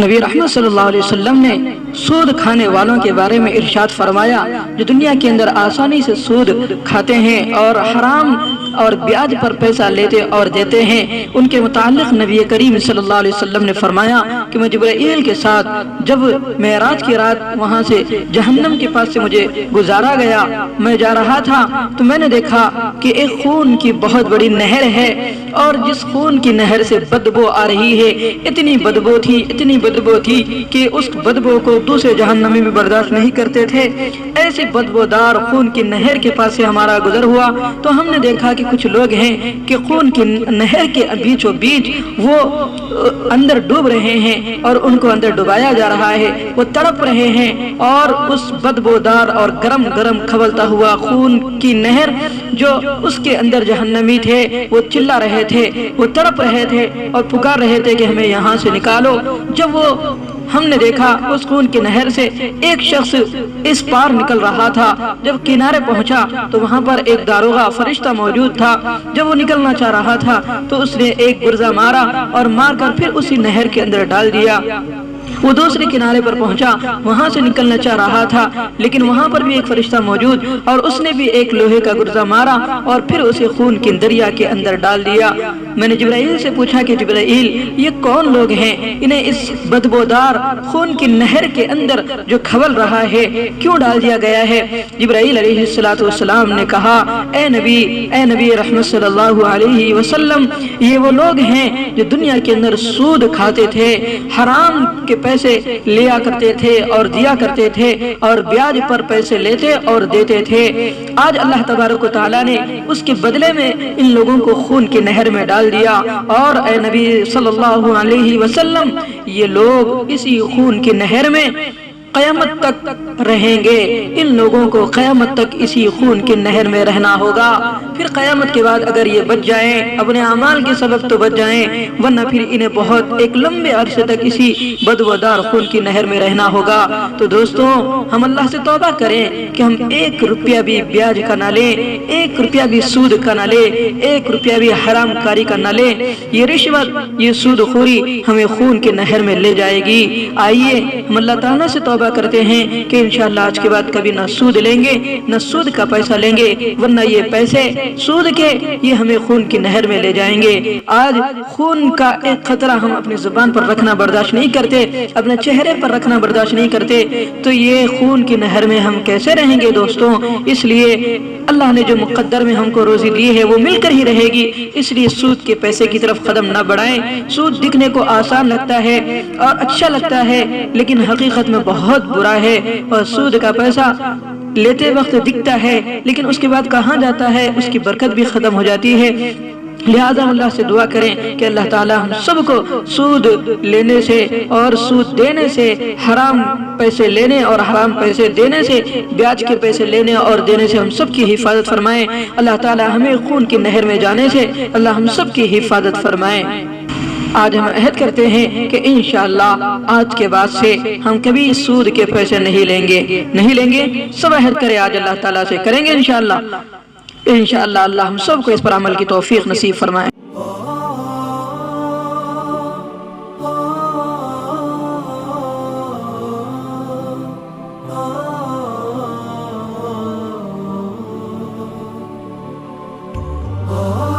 نبی رحمت صلی اللہ علیہ وسلم نے سود کھانے والوں کے بارے میں ارشاد فرمایا، جو دنیا کے اندر آسانی سے سود کھاتے ہیں اور حرام اور بیاج پر پیسہ لیتے اور دیتے ہیں، ان کے متعلق نبی کریم صلی اللہ علیہ وسلم نے فرمایا کہ میں جبرائیل کے ساتھ جب معراج کی رات وہاں سے جہنم کے پاس سے مجھے گزارا گیا، میں جا رہا تھا تو میں نے دیکھا کہ ایک خون کی بہت بڑی نہر ہے، اور جس خون کی نہر سے بدبو آ رہی ہے، اتنی بدبو تھی کہ اس بدبو کو دوسرے جہنمی بھی برداشت نہیں کرتے تھے۔ ایسی بدبودار خون کی نہر کے پاس سے ہمارا گزر ہوا تو ہم نے دیکھا کہ کچھ لوگ ہیں کہ خون کی نہر کے بیچوں بیچ وہ اندر ڈوب رہے ہیں اور ان کو اندر ڈبایا جا رہا ہے، وہ تڑپ رہے ہیں، اور اس بدبودار اور گرم کھولتا ہوا خون کی نہر جو اس کے اندر جہنمی تھے وہ چلا رہے تھے، وہ تڑپ رہے تھے اور پکار رہے تھے کہ ہمیں یہاں سے نکالو۔ جب ہم نے دیکھا اس خون کی نہر سے ایک شخص اس پار نکل رہا تھا، جب کنارے پہنچا تو وہاں پر ایک داروغہ فرشتہ موجود تھا۔ جب وہ نکلنا چاہ رہا تھا تو اس نے ایک گرزہ مارا اور مار کر پھر اسی نہر کے اندر ڈال دیا۔ وہ دوسرے کنارے پر پہنچا، وہاں سے نکلنا چاہ رہا تھا، لیکن وہاں پر بھی ایک فرشتہ موجود اور اس نے بھی ایک لوہے کا گرزہ مارا اور پھر اسے خون کی دریا کے اندر ڈال دیا۔ میں نے جبرائیل سے پوچھا کہ جبرائیل، یہ کون لوگ ہیں؟ انہیں اس بدبودار خون کی نہر کے اندر جو کھول رہا ہے کیوں ڈال دیا گیا ہے؟ جبرائیل علیہ السلام نے کہا، اے نبی رحمت صلی اللہ علیہ وسلم، یہ وہ لوگ ہیں جو دنیا کے اندر سود کھاتے تھے، حرام کے پیسے لیا کرتے تھے اور دیا کرتے تھے، اور بیاج پر پیسے لیتے اور دیتے تھے۔ آج اللہ تبارک و تعالیٰ نے اس کے بدلے میں ان لوگوں کو خون کی نہر میں ڈال دیا، اور اے نبی صلی اللہ علیہ وسلم، یہ لوگ اسی خون کی نہر میں قیامت تک رہیں گے۔ ان لوگوں کو قیامت تک اسی خون کی نہر میں رہنا ہوگا۔ پھر قیامت کے بعد اگر یہ بچ جائیں اپنے اعمال کے سبب تو بچ جائیں، ورنہ پھر انہیں بہت ایک لمبے عرصے تک اسی بدبودار خون کی نہر میں رہنا ہوگا۔ تو دوستوں، ہم اللہ سے توبہ کریں کہ ہم 1 روپیہ بھی بیاج کا نہ لیں، 1 روپیہ بھی سود کا نہ لیں، 1 روپیہ بھی حرام کاری کا نہ لیں۔ یہ رشوت، یہ سود خوری ہمیں خون کی نہر میں لے جائے گی۔ آئیے ہم اللہ تعالیٰ سے توبہ کرتے ہیں کہ انشاءاللہ آج کے بعد کبھی نہ سود لیں گے، نہ سود کا پیسہ لیں گے، ورنہ یہ پیسے سود کے یہ ہمیں خون کی نہر میں لے جائیں گے۔ آج خون کا ایک قطرہ ہم اپنی زبان پر رکھنا برداشت نہیں کرتے، اپنے چہرے پر رکھنا برداشت نہیں کرتے، تو یہ خون کی نہر میں ہم کیسے رہیں گے دوستوں؟ اس لیے اللہ نے جو مقدر میں ہم کو روزی دی ہے وہ مل کر ہی رہے گی، اس لیے سود کے پیسے کی طرف قدم نہ بڑھائیں۔ سود دکھنے کو آسان لگتا ہے اور اچھا لگتا ہے، لیکن حقیقت میں بہت برا ہے، اور سود کا پیسہ لیتے وقت دکھتا ہے لیکن اس کے بعد کہاں جاتا ہے، اس کی برکت بھی ختم ہو جاتی ہے۔ لہذا اللہ سے دعا کریں کہ اللہ تعالی ہم سب کو سود لینے سے اور سود دینے سے، حرام پیسے لینے اور حرام پیسے دینے سے، بیاج کے پیسے لینے اور دینے سے ہم سب کی حفاظت فرمائیں۔ اللہ تعالی ہمیں خون کی نہر میں جانے سے اللہ ہم سب کی حفاظت فرمائیں۔ آج ہم عہد کرتے ہیں کہ انشاءاللہ آج کے بعد سے ہم کبھی سود کے پیسے نہیں لیں گے۔ سب عہد کریں، آج اللہ تعالیٰ سے کریں گے انشاءاللہ۔ اللہ ہم سب کو اس پر عمل کی توفیق نصیب فرمائے۔ Oh